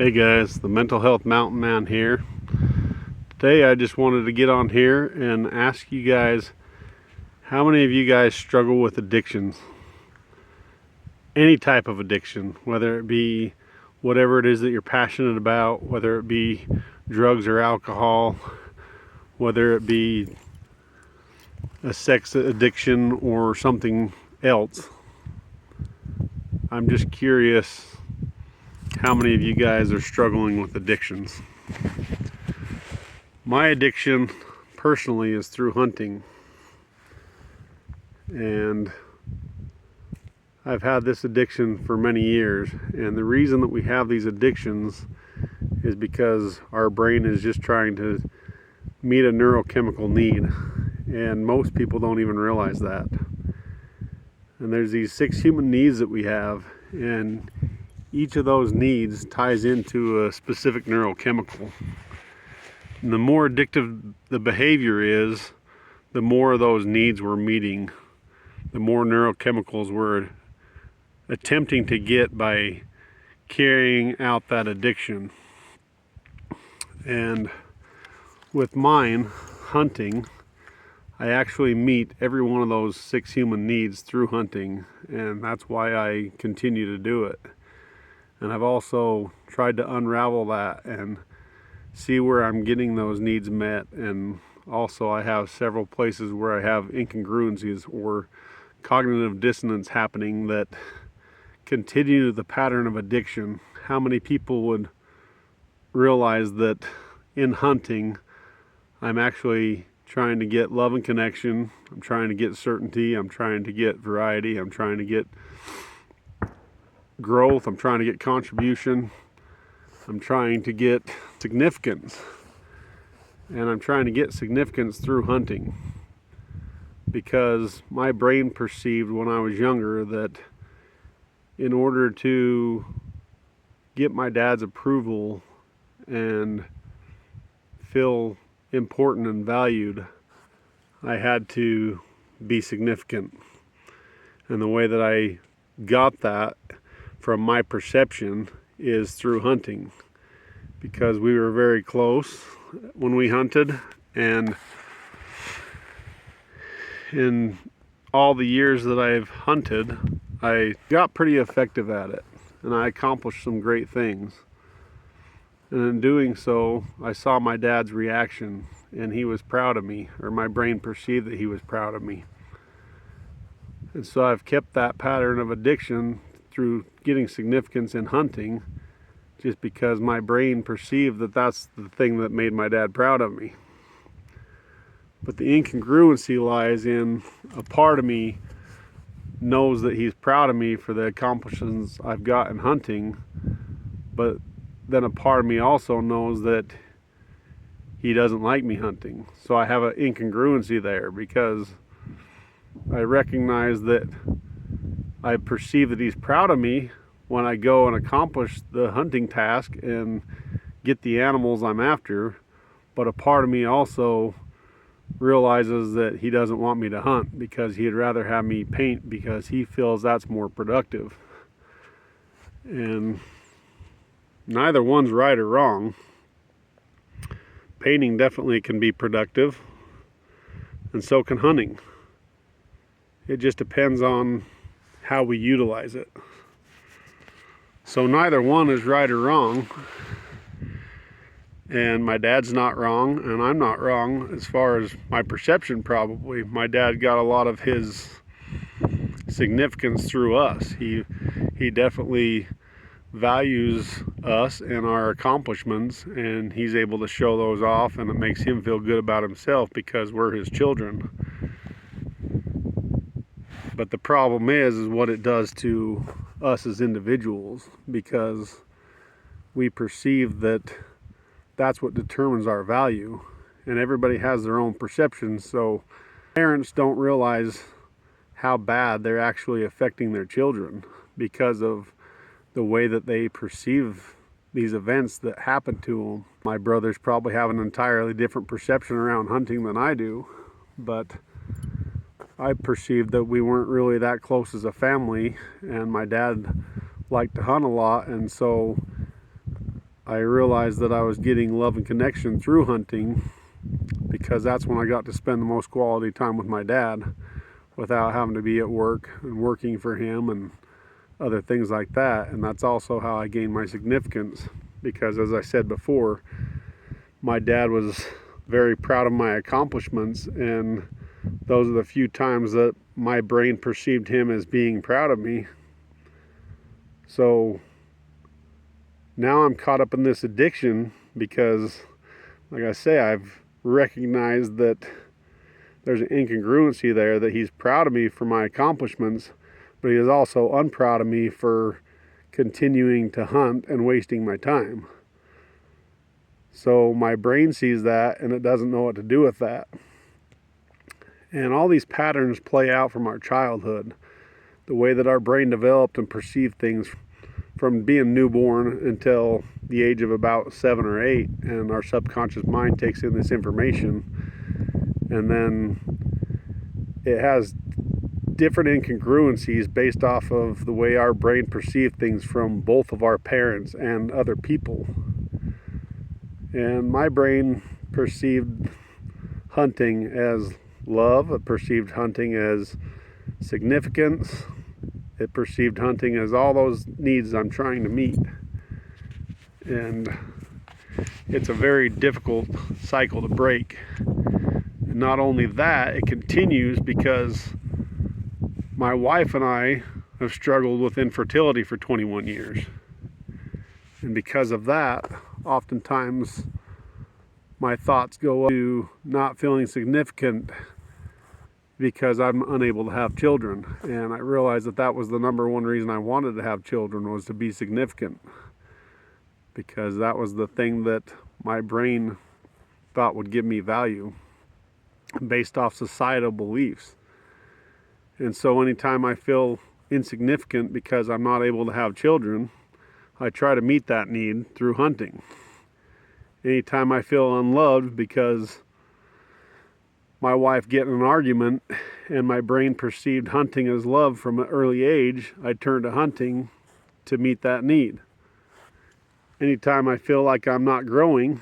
Hey guys, the Mental Health Mountain Man here. Today I just wanted to get on here and ask you guys, how many of you guys struggle with addictions? Any type of addiction, whether it be whatever it is that you're passionate about, whether it be drugs or alcohol, whether it be a sex addiction or something else. I'm just curious how many of you guys are struggling with addictions. My addiction personally is through hunting, and I've had this addiction for many years, and the reason that we have these addictions is because our brain is just trying to meet a neurochemical need, and most people don't even realize that. And there's these 6 human needs that we have, and each of those needs ties into a specific neurochemical. And the more addictive the behavior is, the more of those needs we're meeting, the more neurochemicals we're attempting to get by carrying out that addiction. And with mine, hunting, I actually meet every one of those 6 human needs through hunting, and that's why I continue to do it. And I've also tried to unravel that and see where I'm getting those needs met. And also I have several places where I have incongruencies or cognitive dissonance happening that continue the pattern of addiction. How many people would realize that in hunting, I'm actually trying to get love and connection, I'm trying to get certainty, I'm trying to get variety, I'm trying to get growth, I'm trying to get contribution, I'm trying to get significance, and I'm trying to get significance through hunting, because my brain perceived when I was younger that in order to get my dad's approval and feel important and valued, I had to be significant. And the way that I got that from my perception is through hunting, because we were very close when we hunted, and in all the years that I've hunted, I got pretty effective at it, and I accomplished some great things. And in doing so, I saw my dad's reaction, and he was proud of me, or my brain perceived that he was proud of me. And so I've kept that pattern of addiction through getting significance in hunting, just because my brain perceived that that's the thing that made my dad proud of me. But the incongruency lies in a part of me knows that he's proud of me for the accomplishments I've got in hunting, but then a part of me also knows that he doesn't like me hunting. So I have an incongruency there, because I recognize that I perceive that he's proud of me when I go and accomplish the hunting task and get the animals I'm after, but a part of me also realizes that he doesn't want me to hunt, because he'd rather have me paint, because he feels that's more productive. And neither one's right or wrong. Painting definitely can be productive, and so can hunting. It just depends on how we utilize it. So neither one is right or wrong, and my dad's not wrong, and I'm not wrong as far as my perception. Probably my dad got a lot of his significance through us. He definitely values us and our accomplishments, and he's able to show those off, and it makes him feel good about himself because we're his children. But the problem is what it does to us as individuals, because we perceive that that's what determines our value, and everybody has their own perceptions. So parents don't realize how bad they're actually affecting their children because of the way that they perceive these events that happen to them. My brothers probably have an entirely different perception around hunting than I do, but I perceived that we weren't really that close as a family, and my dad liked to hunt a lot, and so I realized that I was getting love and connection through hunting, because that's when I got to spend the most quality time with my dad without having to be at work and working for him and other things like that. And that's also how I gained my significance, because as I said before, my dad was very proud of my accomplishments, and those are the few times that my brain perceived him as being proud of me. So now I'm caught up in this addiction because, like I say, I've recognized that there's an incongruency there, that he's proud of me for my accomplishments, but he is also unproud of me for continuing to hunt and wasting my time. So my brain sees that and it doesn't know what to do with that. And all these patterns play out from our childhood, the way that our brain developed and perceived things from being newborn until the age of about 7 or 8, and our subconscious mind takes in this information, and then it has different incongruencies based off of the way our brain perceived things from both of our parents and other people. And my brain perceived hunting as love, it perceived hunting as significance, it perceived hunting as all those needs I'm trying to meet. And it's a very difficult cycle to break. And not only that, it continues because my wife and I have struggled with infertility for 21 years. And because of that, oftentimes my thoughts go to not feeling significant because I'm unable to have children. And I realized that that was the number one reason I wanted to have children, was to be significant, because that was the thing that my brain thought would give me value based off societal beliefs. And so anytime I feel insignificant because I'm not able to have children, I try to meet that need through hunting. Anytime I feel unloved because my wife get in an argument and my brain perceived hunting as love from an early age, I turn to hunting to meet that need. Anytime I feel like I'm not growing,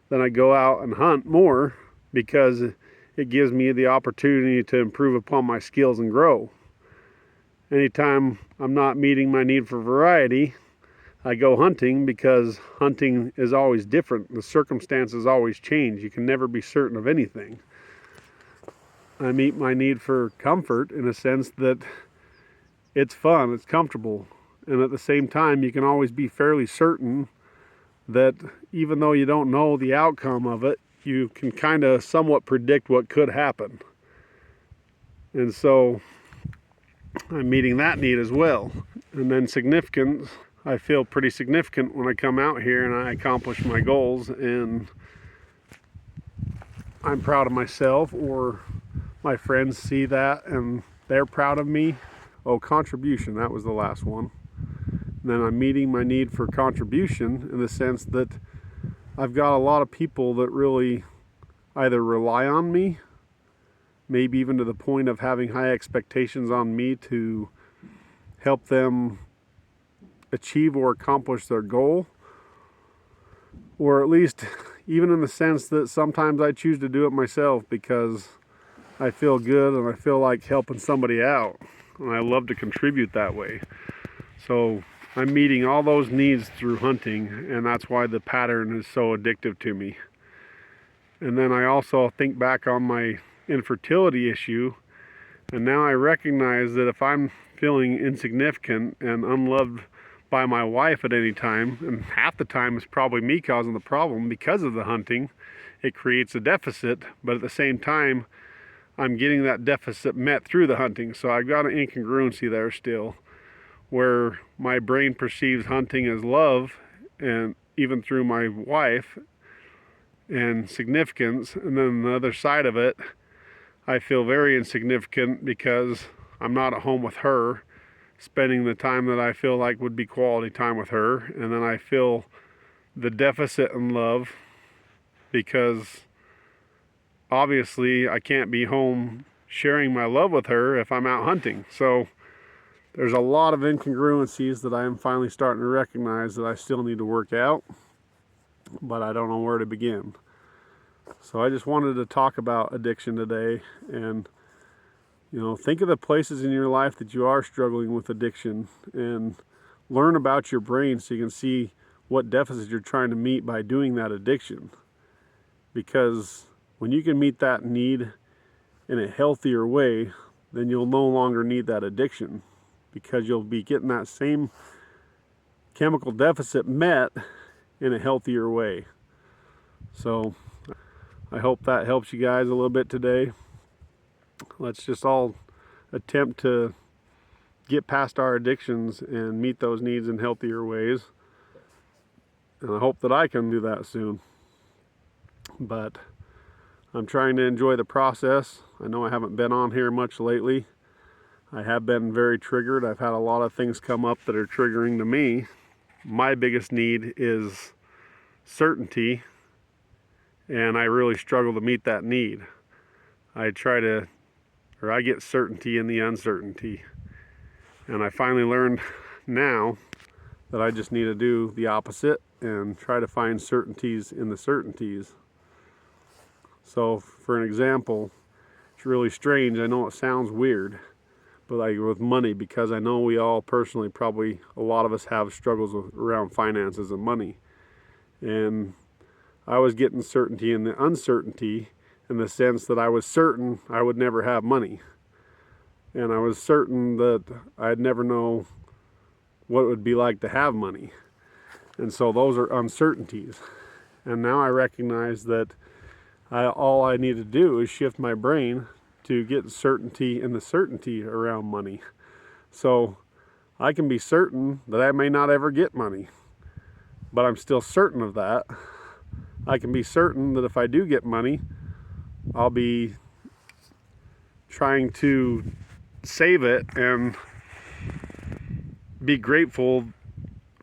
then I go out and hunt more, because it gives me the opportunity to improve upon my skills and grow. Anytime I'm not meeting my need for variety, I go hunting, because hunting is always different. The circumstances always change. You can never be certain of anything. I meet my need for comfort in a sense that it's fun, it's comfortable. And at the same time, you can always be fairly certain that even though you don't know the outcome of it, you can kind of somewhat predict what could happen. And so I'm meeting that need as well. And then significance, I feel pretty significant when I come out here and I accomplish my goals, and I'm proud of myself, or my friends see that and they're proud of me. Oh, contribution, that was the last one. And then I'm meeting my need for contribution in the sense that I've got a lot of people that really either rely on me, maybe even to the point of having high expectations on me to help them achieve or accomplish their goal, or at least even in the sense that sometimes I choose to do it myself because I feel good and I feel like helping somebody out, and I love to contribute that way. So I'm meeting all those needs through hunting, and that's why the pattern is so addictive to me. And then I also think back on my infertility issue, and now I recognize that if I'm feeling insignificant and unloved by my wife at any time, and half the time it's probably me causing the problem because of the hunting, it creates a deficit, but at the same time I'm getting that deficit met through the hunting. So I've got an incongruency there still, where my brain perceives hunting as love, and even through my wife, and significance, and then the other side of it, I feel very insignificant because I'm not at home with her, spending the time that I feel like would be quality time with her. And then I feel the deficit in love because obviously I can't be home sharing my love with her if I'm out hunting. So there's a lot of incongruencies that I am finally starting to recognize that I still need to work out, but I don't know where to begin. So I just wanted to talk about addiction today, and think of the places in your life that you are struggling with addiction and learn about your brain so you can see what deficit you're trying to meet by doing that addiction. Because when you can meet that need in a healthier way, then you'll no longer need that addiction, because you'll be getting that same chemical deficit met in a healthier way. So I hope that helps you guys a little bit today. Let's just all attempt to get past our addictions and meet those needs in healthier ways. And I hope that I can do that soon. But I'm trying to enjoy the process. I know I haven't been on here much lately. I have been very triggered. I've had a lot of things come up that are triggering to me. My biggest need is certainty, and I really struggle to meet that need. I get certainty in the uncertainty. And I finally learned now that I just need to do the opposite and try to find certainties in the certainties. So for an example, it's really strange. I know it sounds weird, but like with money, because I know we all personally, probably a lot of us have struggles around finances and money. And I was getting certainty in the uncertainty, in the sense that I was certain I would never have money. And I was certain that I'd never know what it would be like to have money. And so those are uncertainties. And now I recognize that all I need to do is shift my brain to get certainty in the certainty around money. So I can be certain that I may not ever get money, but I'm still certain of that. I can be certain that if I do get money, I'll be trying to save it and be grateful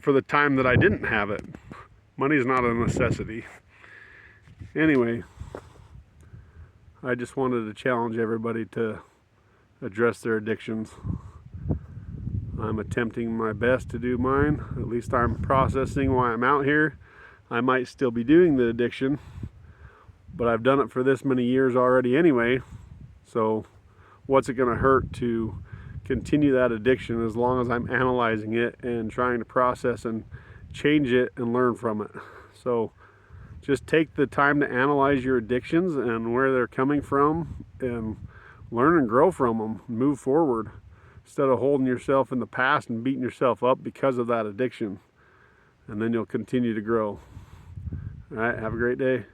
for the time that I didn't have it. Money is not a necessity. Anyway, I just wanted to challenge everybody to address their addictions. I'm attempting my best to do mine. At least I'm processing why I'm out here. I might still be doing the addiction, but I've done it for this many years already anyway. So what's it going to hurt to continue that addiction as long as I'm analyzing it and trying to process and change it and learn from it? So just take the time to analyze your addictions and where they're coming from, and learn and grow from them. Move forward instead of holding yourself in the past and beating yourself up because of that addiction. And then you'll continue to grow. All right, have a great day.